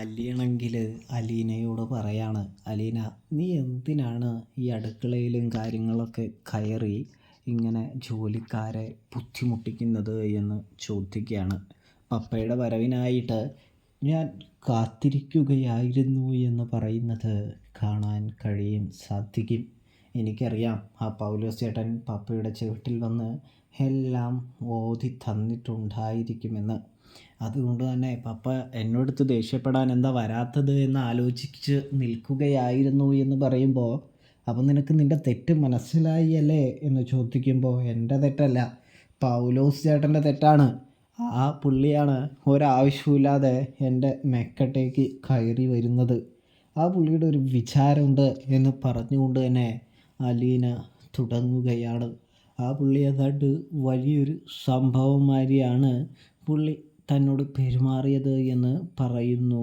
അലിയാണെങ്കിൽ അലീനയോട് പറയാണ്, അലീന നീ എന്തിനാണ് ഈ അടുക്കളയിലും കാര്യങ്ങളൊക്കെ കയറി ഇങ്ങനെ ജോലിക്കാരെ ബുദ്ധിമുട്ടിക്കുന്നത് എന്ന് ചോദിക്കുകയാണ്. പപ്പയുടെ വരവിനായിട്ട് ഞാൻ കാത്തിരിക്കുകയായിരുന്നു എന്ന് പറയുന്നത് കാണാൻ സാധിക്കും. എനിക്കറിയാം ആ പൗലോസ് ചേട്ടൻ പപ്പയുടെ ചുവട്ടിൽ വന്ന് എല്ലാം ഓതി തന്നിട്ടുണ്ടായിരിക്കുമെന്ന്. അതുകൊണ്ട് തന്നെ പപ്പ എന്നോടത്ത് ദേഷ്യപ്പെടാൻ എന്താ വരാത്തത് എന്ന് ആലോചിച്ച് നിൽക്കുകയായിരുന്നു എന്ന് പറയുമ്പോൾ, അപ്പം നിനക്ക് നിൻ്റെ തെറ്റ് മനസ്സിലായി അല്ലേ എന്ന് ചോദിക്കുമ്പോൾ, എൻ്റെ തെറ്റല്ല, പൗലോസ് ചേട്ടൻ്റെ തെറ്റാണ്. ആ പുള്ളിയാണ് ഒരാവശ്യമില്ലാതെ എൻ്റെ മെക്കട്ടേക്ക് കയറി വരുന്നത്. ആ പുള്ളിയുടെ ഒരു വിചാരമുണ്ട് എന്ന് പറഞ്ഞുകൊണ്ട് തന്നെ അലീന തുടങ്ങുകയാണ്. ആ പുള്ളി ഏതാണ്ട് വലിയൊരു സംഭവം മാതിരിയാണ് പുള്ളി തന്നോട് പെരുമാറിയത് എന്ന് പറയുന്നു.